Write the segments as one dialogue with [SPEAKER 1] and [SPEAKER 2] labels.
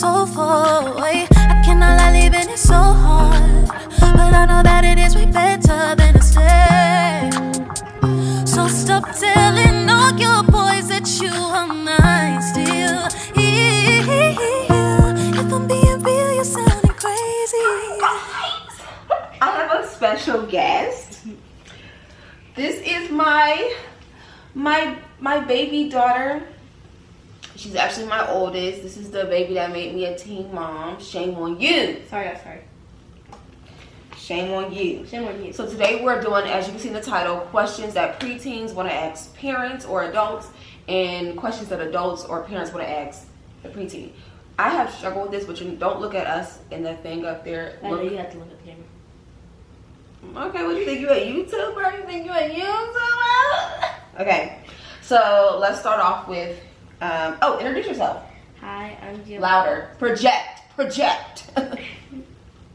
[SPEAKER 1] so far away. I cannot lie, leaving it so hard, but I know that it is way better than to stay. So stop telling all your boys that you are mine still. If I'm being real, you're sounding crazy.
[SPEAKER 2] I have a special guest. This is my baby daughter. She's actually my oldest. This is the baby that made me a teen mom. Shame on you.
[SPEAKER 3] Sorry.
[SPEAKER 2] Shame on you.
[SPEAKER 3] Shame on you.
[SPEAKER 2] So today we're doing, as you can see in the title, questions that preteens want to ask parents or adults, and questions that adults or parents want to ask the preteen. I have struggled with this, but you don't look at us in the thing up there.
[SPEAKER 3] I know you have to look at the camera.
[SPEAKER 2] Okay, what do you think? You a YouTuber? You think you a YouTuber? Okay, so let's start off with, introduce yourself.
[SPEAKER 3] Hi, I'm Giavanna.
[SPEAKER 2] Louder. Project.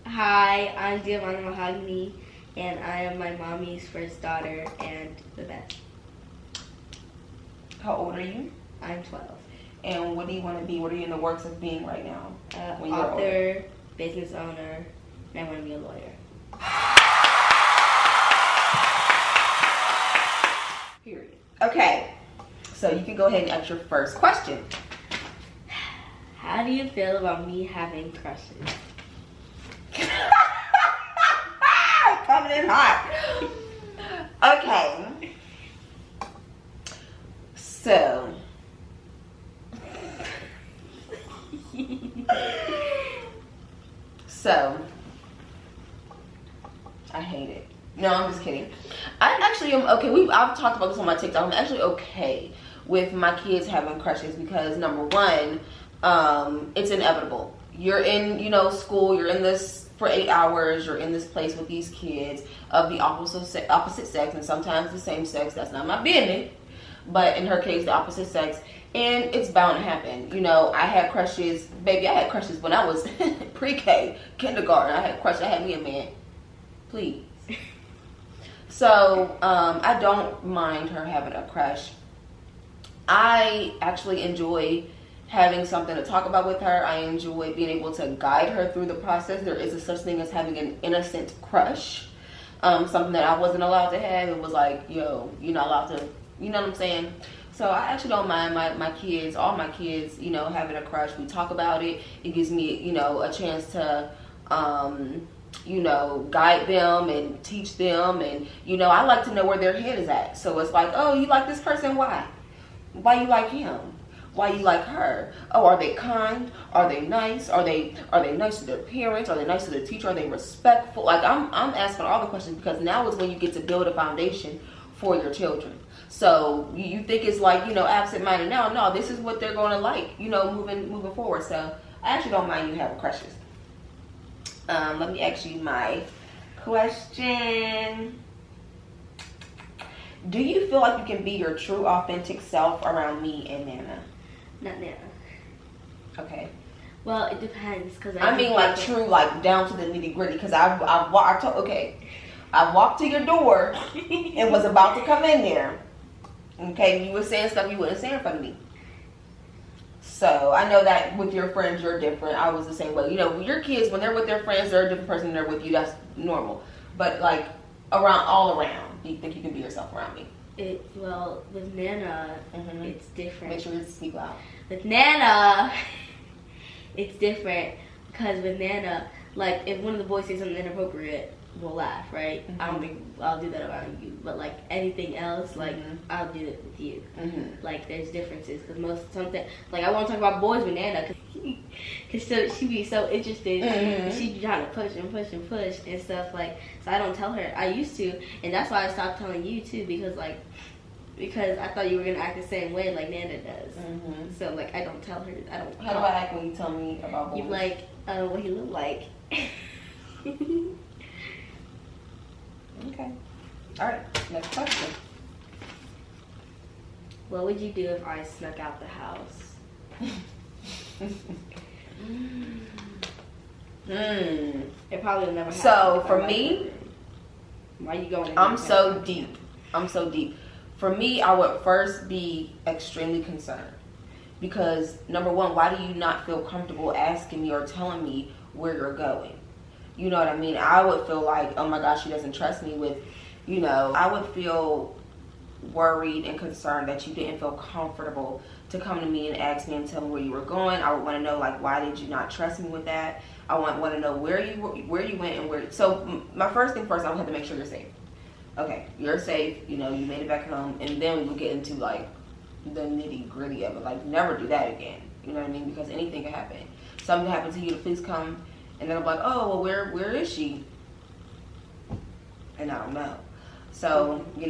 [SPEAKER 3] Hi, I'm Giavanna Mahogany, and I am my mommy's first daughter and the best.
[SPEAKER 2] How old are you?
[SPEAKER 3] I'm 12.
[SPEAKER 2] And what do you want to be? What are you in the works of being right now? When you're older?
[SPEAKER 3] Author, business owner, and I want to be a lawyer.
[SPEAKER 2] Period. Okay, so you can go ahead and ask your first question.
[SPEAKER 3] How do you feel about me having crushes?
[SPEAKER 2] Coming in hot. Okay. So. I hate it. No, I'm just kidding. I actually am okay. I've talked about this on my TikTok. I'm actually okay with my kids having crushes because, number one, it's inevitable. You're in, school. You're in this for 8 hours. You're in this place with these kids of the opposite sex, and sometimes the same sex. That's not my business. But in her case, the opposite sex. And it's bound to happen. I had crushes. Baby, I had crushes when I was pre-K, kindergarten. I had crushes. I had me a man. Please. So, I don't mind her having a crush. I actually enjoy having something to talk about with her. I enjoy being able to guide her through the process. There is a such thing as having an innocent crush. Something that I wasn't allowed to have. It was like, you're not allowed to, you know what I'm saying? So I actually don't mind my kids, all my kids, having a crush. We talk about it. It gives me, a chance to, guide them and teach them. And, I like to know where their head is at. So it's like, oh, you like this person? Why? Why you like him? Why you like her? Oh, are they kind? Are they nice? Are they nice to their parents? Are they nice to their teacher? Are they respectful? Like, I'm asking all the questions because now is when you get to build a foundation for your children. So you think it's like, absent-minded now. No, this is what they're going to like, moving forward. So I actually don't mind you having crushes. Let me ask you my question. Do you feel like you can be your true, authentic self around me and Nana?
[SPEAKER 3] Not Nana.
[SPEAKER 2] Okay.
[SPEAKER 3] Well, it depends.
[SPEAKER 2] I mean, like, true, like, down to the nitty-gritty. Because I walked to your door and was about to come in there. Okay, you were saying stuff you wouldn't say in front of me. So I know that with your friends, you're different. I was the same way. Your kids, when they're with their friends, they're a different person than they're with you. That's normal. But, like, all around, do you think you can be yourself around me?
[SPEAKER 3] Well, with Nana, it's different.
[SPEAKER 2] Make sure you speak loud.
[SPEAKER 3] With Nana, it's different because with Nana, like, if one of the boys says something inappropriate, we'll laugh, right? I don't think I'll do that around you, but like anything else, like I'll do it with you. Like, there's differences because like I want to talk about boys with Nana because she be so interested. She be trying to push and push and push and stuff, like, so I don't tell her. I used to, and that's why I stopped telling you too, because I thought you were gonna act the same way like Nana does. So like I don't tell her.
[SPEAKER 2] How do I act when you tell me about boys?
[SPEAKER 3] You like what he look like.
[SPEAKER 2] Okay. All right. Next question.
[SPEAKER 3] What would you do if I snuck out the house? It probably will never happen.
[SPEAKER 2] So for me,
[SPEAKER 3] why are you going?
[SPEAKER 2] I'm so deep. For me, I would first be extremely concerned. Because number one, why do you not feel comfortable asking me or telling me where you're going? You know what I mean? I would feel like, oh my gosh, she doesn't trust me with, I would feel worried and concerned that you didn't feel comfortable to come to me and ask me and tell me where you were going. I would want to know, like, why did you not trust me with that? I want to know where you went and where. So my first thing first, I would have to make sure you're safe. Okay, you're safe. You made it back home, and then we would get into like the nitty gritty of it. Like, never do that again. You know what I mean? Because anything can happen. Something happened to you, the police come, and then I'm like, oh, well, where is she? And I don't know. So, you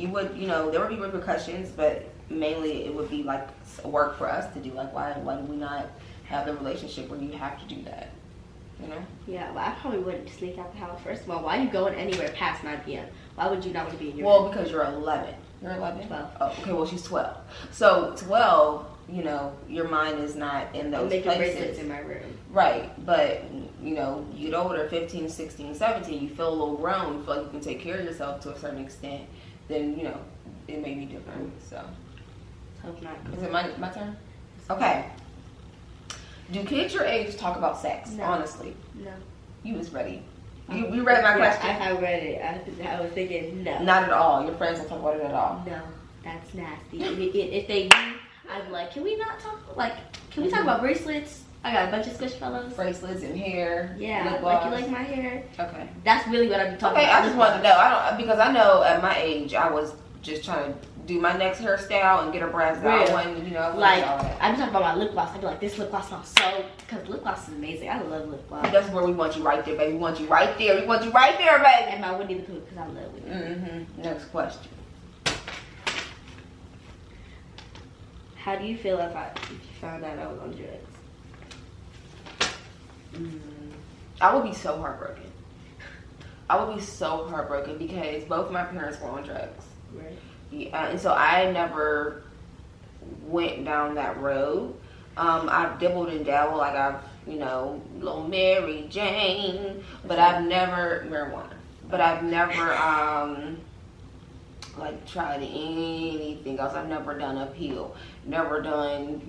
[SPEAKER 2] would, there would be repercussions, but mainly it would be like work for us to do. Like, why do we not have the relationship where you have to do that?
[SPEAKER 3] Yeah, well, I probably wouldn't sneak out the house. First of all, why are you going anywhere past 9 p.m.? Why would you not want to be in your
[SPEAKER 2] Well,
[SPEAKER 3] room?
[SPEAKER 2] because you're 11. You're 11?
[SPEAKER 3] 12.
[SPEAKER 2] Oh, okay, well, she's 12. So, 12, your mind is not in those
[SPEAKER 3] making
[SPEAKER 2] places.
[SPEAKER 3] bracelets in my room.
[SPEAKER 2] Right, but, you get older, 15, 16, 17, you feel a little grown, you feel like you can take care of yourself to a certain extent, then, it may be different, so.
[SPEAKER 3] Hope not.
[SPEAKER 2] Is it my turn? Okay. Do kids your age talk about sex?
[SPEAKER 3] No.
[SPEAKER 2] Honestly.
[SPEAKER 3] No.
[SPEAKER 2] You was ready. You read my question?
[SPEAKER 3] I read it. I was thinking, no.
[SPEAKER 2] Not at all. Your friends don't talk about it at all.
[SPEAKER 3] No, that's nasty. If they do, I'm like, can we not talk? Like, can we talk about bracelets? I got a bunch of squishmallows.
[SPEAKER 2] Bracelets and hair.
[SPEAKER 3] Yeah,
[SPEAKER 2] lip
[SPEAKER 3] like
[SPEAKER 2] gloss.
[SPEAKER 3] you like my hair.
[SPEAKER 2] Okay.
[SPEAKER 3] That's really what I've been talking
[SPEAKER 2] Okay,
[SPEAKER 3] about.
[SPEAKER 2] I just wanted to know. Because I know at my age, I was just trying to do my next hairstyle and get her brass out.
[SPEAKER 3] Like, I'm talking about my lip gloss. I'd be like, this lip gloss smells so, because lip gloss is amazing. I love lip gloss.
[SPEAKER 2] That's where we want you right there, baby. We want you right there. We want you right there, baby.
[SPEAKER 3] And my Winnie the Pooh, because I love Winnie the Pooh.
[SPEAKER 2] Next question.
[SPEAKER 3] How do you feel if you found out I was on drugs?
[SPEAKER 2] I would be so heartbroken. I would be so heartbroken because both my parents were on drugs.
[SPEAKER 3] Right.
[SPEAKER 2] Yeah, and so I never went down that road. I've dibbled and dabbled, like I've, little Mary Jane, but I've never, marijuana, but I've never, like tried anything else. I've never done a pill, never done,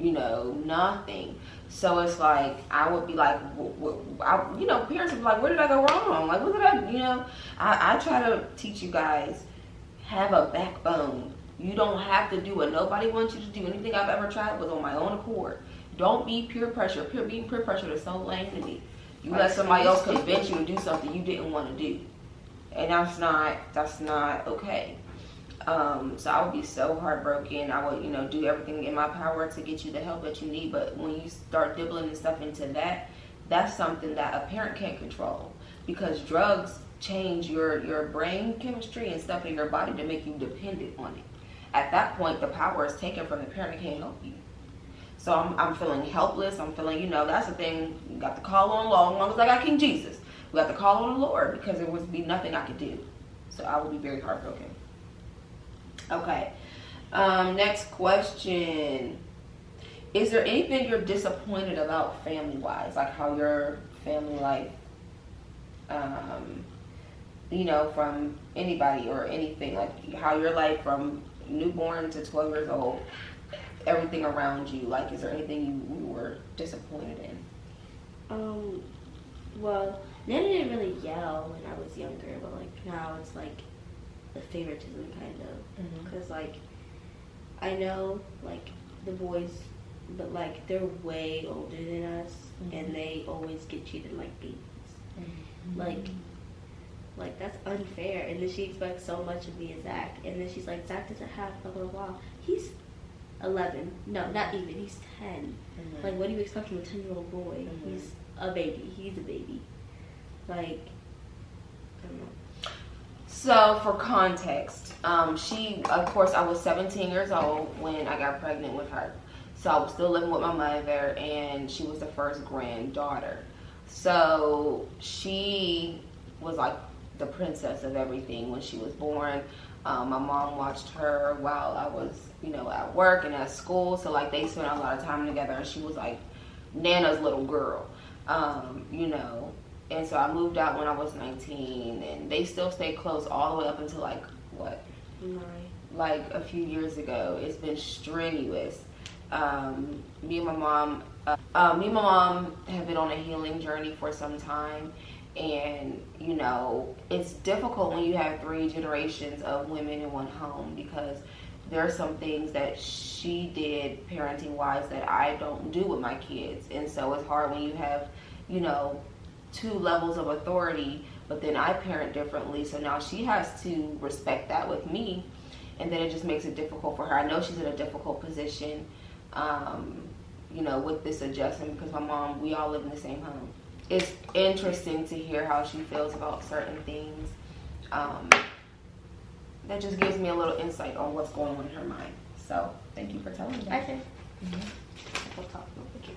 [SPEAKER 2] nothing. So it's like, I would be like, parents would be like, where did I go wrong? Like, what did I try to teach you guys, have a backbone. You don't have to do what nobody wants you to do. Anything I've ever tried was on my own accord. Don't be peer pressure. Being peer pressure is so lame to me. You let somebody else convince you to do something you didn't want to do. And that's not okay. So I would be so heartbroken. I would, do everything in my power to get you the help that you need. But when you start dibbling and stuff into that, that's something that a parent can't control. Because drugs change your brain chemistry and stuff in your body to make you dependent on it. At that point, the power is taken from the parent that can't help you. So I'm feeling helpless. I'm feeling, that's the thing. You got to call on Lord. As long as I got King Jesus, we have to call on the Lord because there would be nothing I could do. So I would be very heartbroken. Okay. Next question. Is there anything you're disappointed about family-wise? Like how your family life, from anybody or anything. Like how your life from newborn to 12 years old, everything around you. Like, is there anything you were disappointed in?
[SPEAKER 3] Well, Nana didn't really yell when I was younger, but like now it's like the favoritism kind of, because like I know like the boys, but like they're way older than us, and they always get treated like babies. Like that's unfair. And then she expects so much of me and Zach, and then she's like, Zach doesn't have blah blah blah. He's 11. No, not even. He's 10. Like, what do you expect from a 10-year-old boy? He's a baby. He's a baby. Like, I don't know.
[SPEAKER 2] So, for context, of course, I was 17 years old when I got pregnant with her. So, I was still living with my mother, and she was the first granddaughter. So, she was like the princess of everything when she was born. My mom watched her while I was, at work and at school. So, like, they spent a lot of time together, and she was like Nana's little girl, And so I moved out when I was 19, and they still stayed close all the way up until, like, what?
[SPEAKER 3] 9.
[SPEAKER 2] Like, a few years ago. It's been strenuous. Me and my mom have been on a healing journey for some time, and you know, it's difficult when you have 3 generations of women in one home, because there are some things that she did parenting wise that I don't do with my kids. And so it's hard when you have, you know, 2 levels of authority, but then I parent differently, so now she has to respect that with me, and then it just makes it difficult for her. I know she's in a difficult position, you know, with this adjustment, because my mom, we all live in the same home. It's interesting to hear how she feels about certain things. That just gives me a little insight on what's going on in her mind. So thank you for telling me that.
[SPEAKER 3] Okay. We'll talk about the kid.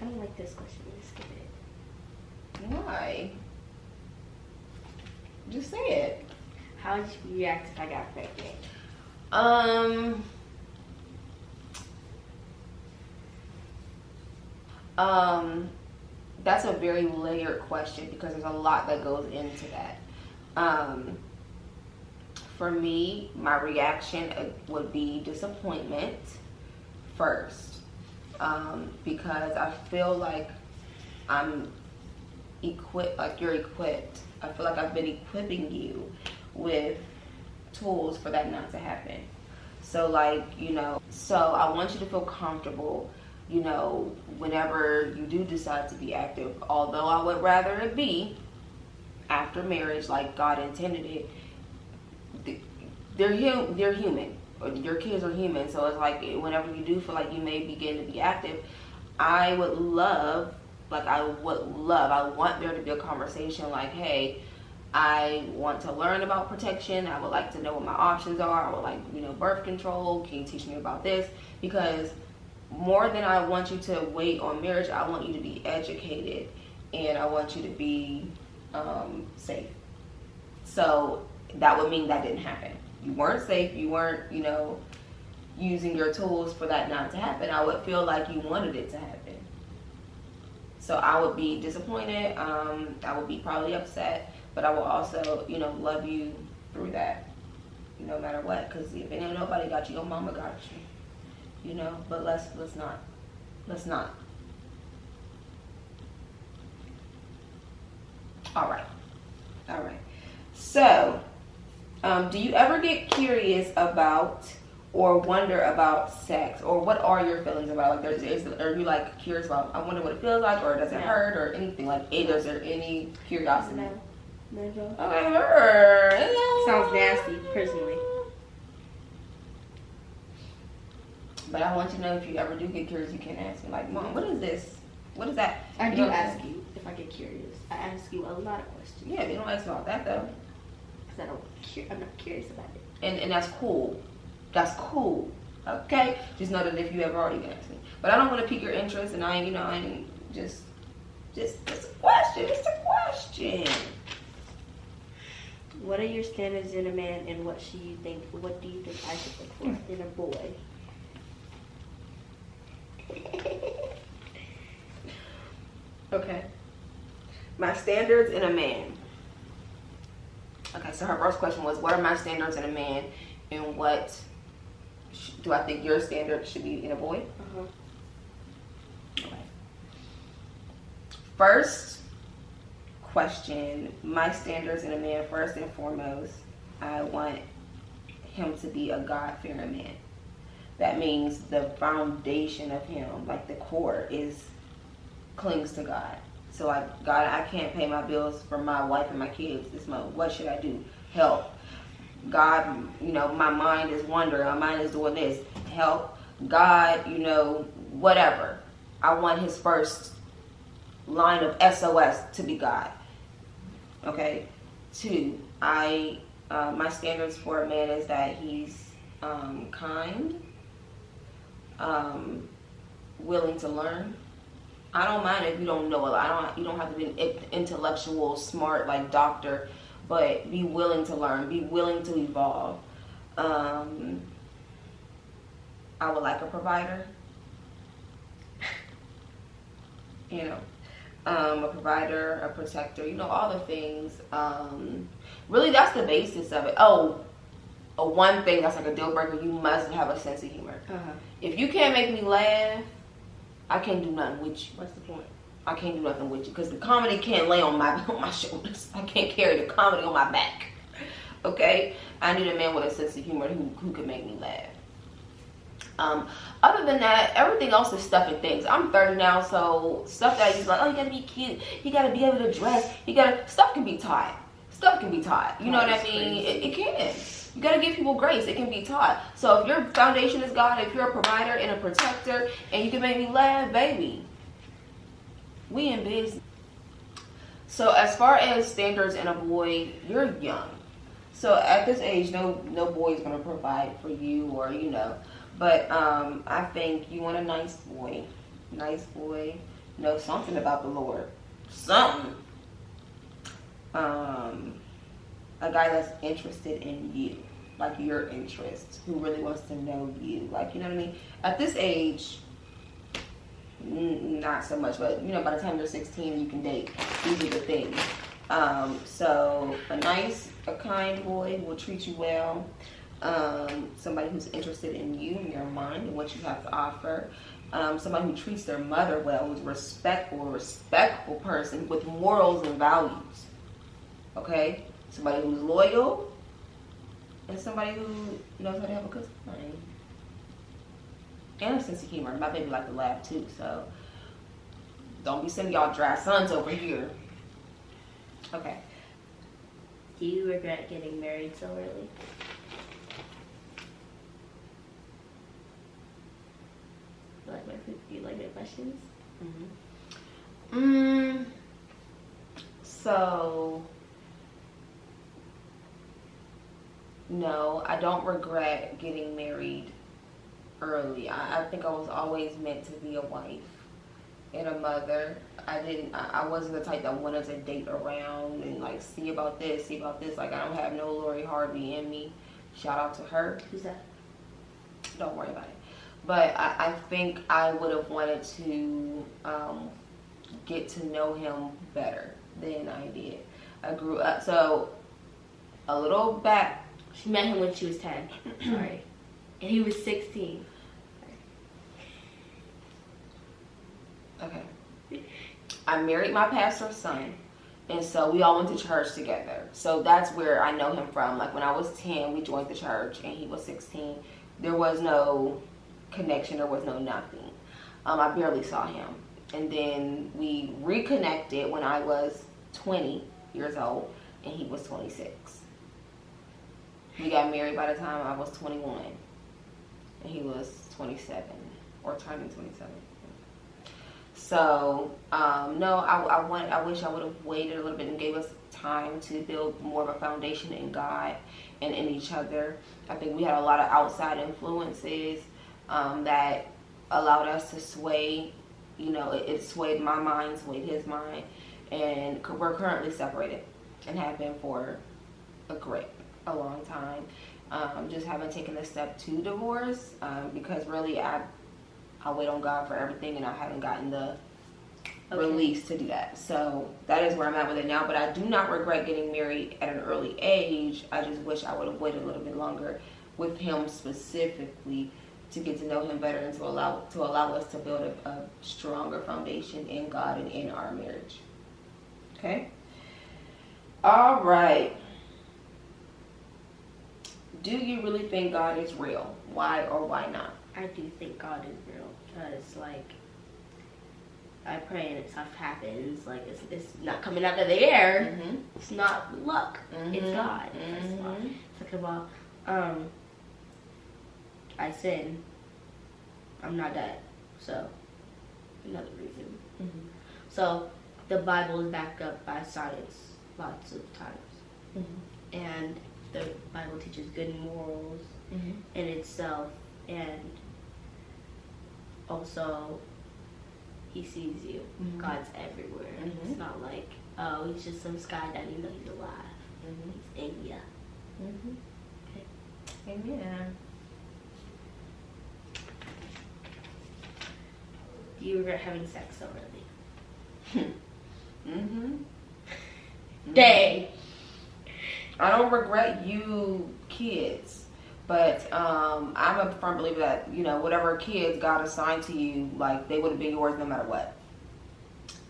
[SPEAKER 3] I don't like this question. Let's skip it.
[SPEAKER 2] Why? Just say it.
[SPEAKER 3] How would you react if I got pregnant?
[SPEAKER 2] That's a very layered question, because there's a lot that goes into that. For me, my reaction would be disappointment first, because I feel like I'm equipped, like you're equipped. I feel like I've been equipping you with tools for that not to happen. So like, you know, so I want you to feel comfortable, you know, whenever you do decide to be active, although I would rather it be after marriage, like God intended it. They're human. Your kids are human. So it's like, whenever you do feel like you may begin to be active, I want there to be a conversation like, hey, I want to learn about protection. I would like to know what my options are. I would like, you know, birth control. Can you teach me about this? Because more than I want you to wait on marriage, I want you to be educated, and I want you to be safe. So that would mean that didn't happen. You weren't safe. You weren't, you know, using your tools for that not to happen. I would feel like you wanted it to happen. So I would be disappointed. I would be probably upset, but I will also, you know, love you through that, no matter what. Because if ain't nobody got you, your mama got you. You know, but let's not. All right. So, do you ever get curious about or wonder about sex, or what are your feelings about? Like, are you like curious about? I wonder what it feels like, or does it hurt, or anything like? Is there any curiosity?
[SPEAKER 3] No.
[SPEAKER 2] Okay.
[SPEAKER 3] Sounds nasty, personally.
[SPEAKER 2] But I want you to know, if you ever do get curious, you can ask me, like, Mom, what is this? What is that?
[SPEAKER 3] I do ask you if I get curious. I ask you a lot of questions.
[SPEAKER 2] Yeah, they don't ask about that though.
[SPEAKER 3] Because I'm not curious about it.
[SPEAKER 2] And that's cool. That's cool. Okay? Just know that if you ever already asked me. But I don't want to pique your interest, and I ain't just it's a question. It's a question.
[SPEAKER 3] What are your standards in a man, and what do you think I should look for in a boy?
[SPEAKER 2] Okay. My standards in a man. Okay, so her first question was, what are my standards in a man, and what do I think your standards should be in a boy?
[SPEAKER 3] Uh-huh.
[SPEAKER 2] Okay. First question, my standards in a man, first and foremost, I want him to be a God-fearing man. That means the foundation of him, like the core, clings to God. So like, God, I can't pay my bills for my wife and my kids this month. What should I do? Help. God, you know, my mind is wandering. My mind is doing this. Help. God, you know, whatever. I want his first line of SOS to be God. Okay. 2, my standards for a man is that he's kind, willing to learn. I don't mind if you don't know a lot. You don't have to be an intellectual, smart, like doctor, but be willing to learn. Be willing to evolve. I would like a provider. You know, a provider, a protector. You know, all the things. Really, that's the basis of it. Oh, one thing that's like a deal breaker. You must have a sense of humor. If you can't make me laugh, I can't do nothing with you.
[SPEAKER 3] What's the point?
[SPEAKER 2] I can't do nothing with you because the comedy can't lay on my shoulders. I can't carry the comedy on my back. Okay, I need a man with a sense of humor who can make me laugh. Other than that, everything else is stuff and things. I'm 30 now, so stuff that I used to like, oh, you gotta be cute, you gotta be able to dress, stuff can be taught. Stuff can be taught. You know what I mean? It can. You gotta give people grace. It can be taught. So if your foundation is God, if you're a provider and a protector, and you can make me laugh, baby, we in business. So as far as standards in a boy, you're young. So at this age, no boy is gonna provide for you, or you know. But I think you want a nice boy, know something about the Lord, something. A guy that's interested in you, like your interests, who really wants to know you, like, you know what I mean? At this age, not so much, but you know, by the time you're 16, you can date. These are the things. So a kind boy will treat you well. Somebody who's interested in you and your mind and what you have to offer. Somebody who treats their mother well, who's respectful person with morals and values. Okay? Somebody who's loyal, and somebody who knows how to have a good time. And a sense of humor. My baby like to laugh too, so don't be sending y'all dry sons over here. Okay.
[SPEAKER 3] Do you regret getting married so early? You like my questions?
[SPEAKER 2] So, no, I don't regret getting married early. I think I was always meant to be a wife and a mother. I wasn't the type that wanted to date around and like see about this. Like, I don't have no Lori Harvey in me. Shout out to her.
[SPEAKER 3] Who's that?
[SPEAKER 2] Don't worry about it. But I think I would have wanted to get to know him better than I did. I grew up, so a little back.
[SPEAKER 3] She met him when she was 10. Sorry. And he was 16.
[SPEAKER 2] Okay. I married my pastor's son. And so we all went to church together. So that's where I know him from. Like when I was 10, we joined the church and he was 16. There was no connection, there was no nothing. I barely saw him. And then we reconnected when I was 20 years old and he was 26. We got married by the time I was 21 and he was 27 or turning 27. So no, I wish I would have waited a little bit and gave us time to build more of a foundation in God and in each other. I think we had a lot of outside influences that allowed us to sway. You know, it swayed my mind, swayed his mind, and we're currently separated and have been for a long time. Just haven't taken the step to divorce because really I wait on God for everything and I haven't gotten the release to do that. So that is where I'm at with it now. But I do not regret getting married at an early age. I just wish I would have waited a little bit longer with him specifically to get to know him better and to allow us to build a stronger foundation in God and in our marriage. Okay? All right. Do you really think God is real? Why or why not?
[SPEAKER 3] I do think God is real because, like, I pray and stuff happens. Like, it's not coming out of the air.
[SPEAKER 2] Mm-hmm.
[SPEAKER 3] It's not luck.
[SPEAKER 2] Mm-hmm.
[SPEAKER 3] It's God.
[SPEAKER 2] Mm-hmm.
[SPEAKER 3] Second of all, I sin. I'm not dead. So, another reason.
[SPEAKER 2] Mm-hmm.
[SPEAKER 3] So, the Bible is backed up by science lots of times.
[SPEAKER 2] Mm-hmm.
[SPEAKER 3] And the Bible teaches good morals in itself. And also, he sees you.
[SPEAKER 2] Mm-hmm.
[SPEAKER 3] God's everywhere.
[SPEAKER 2] Mm-hmm.
[SPEAKER 3] It's not like, oh, he's just some sky daddy. No, he's alive.
[SPEAKER 2] Mm-hmm.
[SPEAKER 3] He's in ya.
[SPEAKER 2] Mm-hmm.
[SPEAKER 3] Okay.
[SPEAKER 2] Amen.
[SPEAKER 3] Do you regret having sex so early?
[SPEAKER 2] Mm-hmm.
[SPEAKER 3] Dang.
[SPEAKER 2] I don't regret you kids. But I'm a firm believer that, you know, whatever kids God assigned to you, like, they would have been yours no matter what.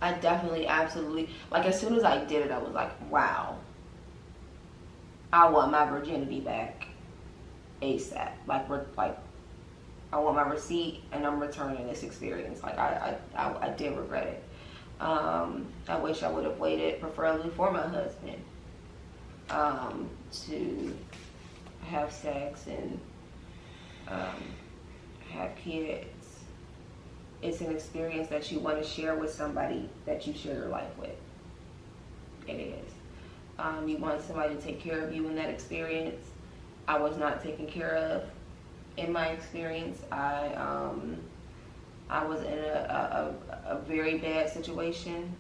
[SPEAKER 2] I definitely, absolutely, like, as soon as I did it, I was like, wow, I want my virginity back ASAP. Like, I want my receipt, and I'm returning this experience. Like, I did regret it. I wish I would have waited, preferably for my husband, to have sex and have kids. It's an experience that you want to share with somebody that you share your life with. It is. You want somebody to take care of you in that experience. I was not taken care of in my experience. I was in a very bad situation.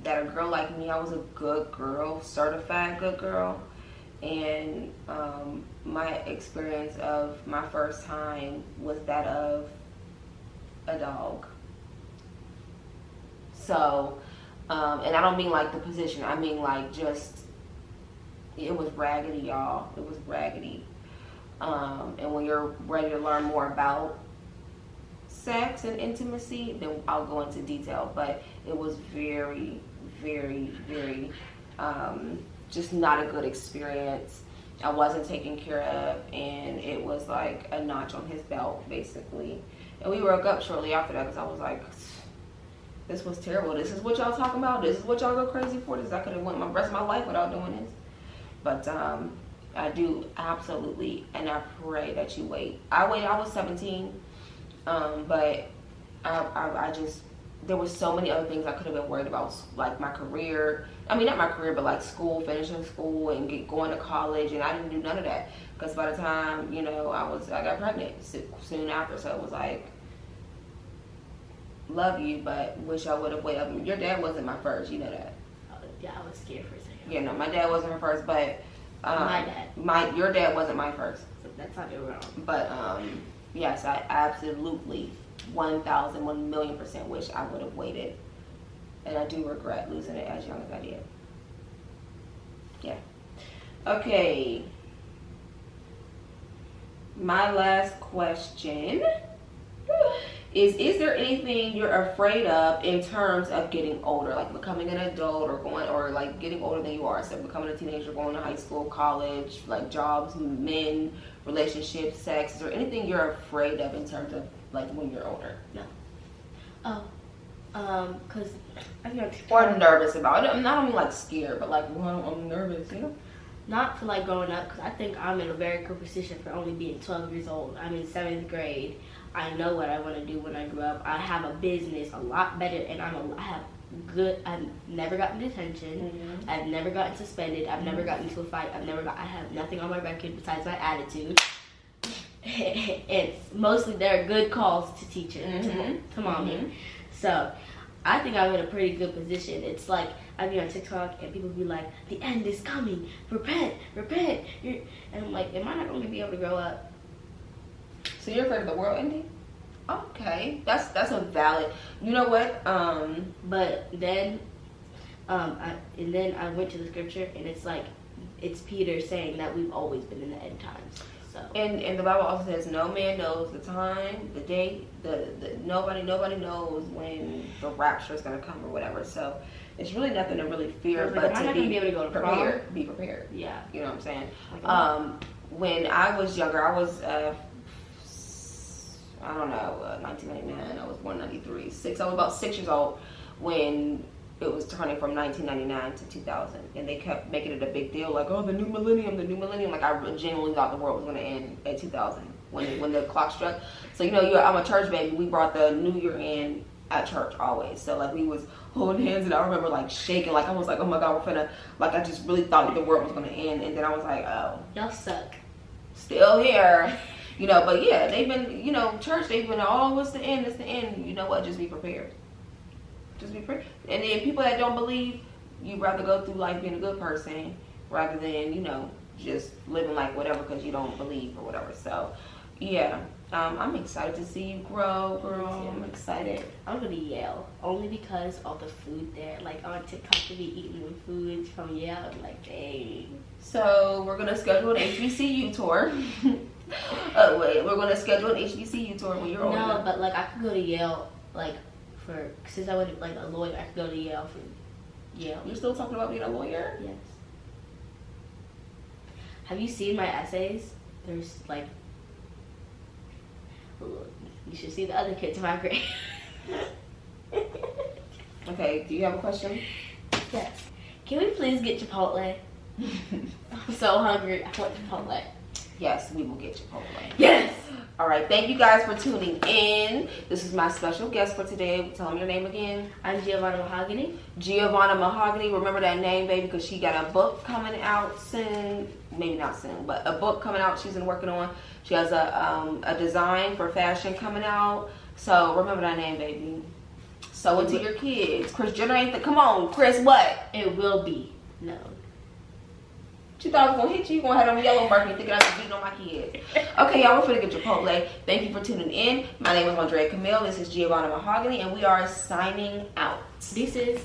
[SPEAKER 2] That a girl like me, I was a good girl, certified good girl. And my experience of my first time was that of a dog. So, and I don't mean like the position, I mean like just, it was raggedy, y'all. It was raggedy. And when you're ready to learn more about sex and intimacy, then I'll go into detail. But it was very, very, very, just not a good experience. I wasn't taken care of, and it was like a notch on his belt, basically. And we broke up shortly after that because I was like, this was terrible. This is what y'all talking about? This is what y'all go crazy for? I could have went my rest of my life without doing this. But I do absolutely, and I pray that you wait. I was 17, but I just, there was so many other things I could have been worried about, like my career. I mean, not my career, but like school, finishing school and going to college, and I didn't do none of that because by the time, you know, I got pregnant soon after. So it was like, love you, but wish I would have waited. I mean, your dad wasn't my first, you know that.
[SPEAKER 3] Yeah, I was scared for a second.
[SPEAKER 2] Yeah, no, my dad wasn't my first, but your dad wasn't my first.
[SPEAKER 3] So that's not doing wrong.
[SPEAKER 2] But yes, I absolutely 1,000,000,000% wish I would have waited, and I do regret losing it as young as I did. Yeah. Okay. My last question is there anything you're afraid of in terms of getting older, like becoming an adult or like getting older than you are, so becoming a teenager, going to high school, college, like jobs, men, relationships, sex? Is there anything you're afraid of in terms of like when you're older?
[SPEAKER 3] No. Cause I think
[SPEAKER 2] or nervous about it. I don't mean like scared, but like, well, I'm nervous, you know?
[SPEAKER 3] Not for like growing up, because I think I'm in a very good position for only being 12 years old. I'm in 7th grade. I know what I want to do when I grow up. I have a business a lot better, and I've never gotten detention. Mm-hmm. I've never gotten suspended. I've never gotten into a fight. I have nothing on my record besides my attitude. It's mostly there are good calls to teacher, to mommy. Mm-hmm. So I think I'm in a pretty good position. It's like I be on TikTok and people be like, the end is coming. Repent. And I'm like, am I not going to be able to grow up?
[SPEAKER 2] So you're afraid of the world ending? Okay, that's a valid. You know what?
[SPEAKER 3] But then, I went to the scripture, and it's like, it's Peter saying that we've always been in the end times. So. And
[SPEAKER 2] the Bible also says no man knows the time, the date, nobody knows when the rapture is going to come or whatever. So it's really nothing to really fear, but to be able to go to prepared. Prom? Be prepared.
[SPEAKER 3] Yeah.
[SPEAKER 2] You know what I'm saying? When I was younger, I was, 1999. I was born in 93. I was about 6 years old when it was turning from 1999 to 2000, and they kept making it a big deal, like, oh, the new millennium. Like, I genuinely thought the world was going to end at 2000 when the clock struck. So, you know, I'm a church baby. We brought the new year in at church always. So, like, we was holding hands, and I remember, like, shaking. Like, I was like, oh, my God, we're finna, like, I just really thought the world was going to end. And then I was like, oh.
[SPEAKER 3] Y'all suck.
[SPEAKER 2] Still here. You know, but yeah, they've been, you know, church, they've been, oh, what's the end? It's the end. You know what? Just be prepared. Just be prepared. And then people that don't believe, you'd rather go through life being a good person rather than, you know, just living like whatever because you don't believe or whatever. So, yeah. I'm excited to see you grow, girl. I'm excited.
[SPEAKER 3] I'm gonna Yale only because all the food there. Like on TikTok, to be eating the foods from Yale. I'm like, dang.
[SPEAKER 2] So we're gonna schedule an HBCU tour. Oh wait, we're gonna schedule an HBCU tour when you're older.
[SPEAKER 3] No, but like I could go to Yale, like since I would like a lawyer, I could go to Yale for Yale.
[SPEAKER 2] You're still talking about being a lawyer?
[SPEAKER 3] Yes. Have you seen my essays? There's like, you should see the other kids in my grade.
[SPEAKER 2] Okay, do you have a question?
[SPEAKER 3] Yes. Can we please get Chipotle? I'm so hungry. I want Chipotle.
[SPEAKER 2] Yes, we will get Chipotle.
[SPEAKER 3] Yes.
[SPEAKER 2] All right, thank you guys for tuning in. This is my special guest for today. Tell them your name again.
[SPEAKER 3] I'm Giavanna Mahogany.
[SPEAKER 2] Giavanna Mahogany. Remember that name, baby, because she got a book coming out soon. Maybe not soon, but a book coming out she's been working on. She has a design for fashion coming out. So remember that name, baby. So into your kids. Chris Jenner ain't the, come on, Chris, what?
[SPEAKER 3] It will be. No.
[SPEAKER 2] You thought I was gonna hit you? You gonna have on yellow Birkin thinking I was beating on my kids. Okay, y'all, we're finna get Chipotle. Thank you for tuning in. My name is Andrea Camille. This is Giovanna Mahogany, and we are signing out.
[SPEAKER 3] This is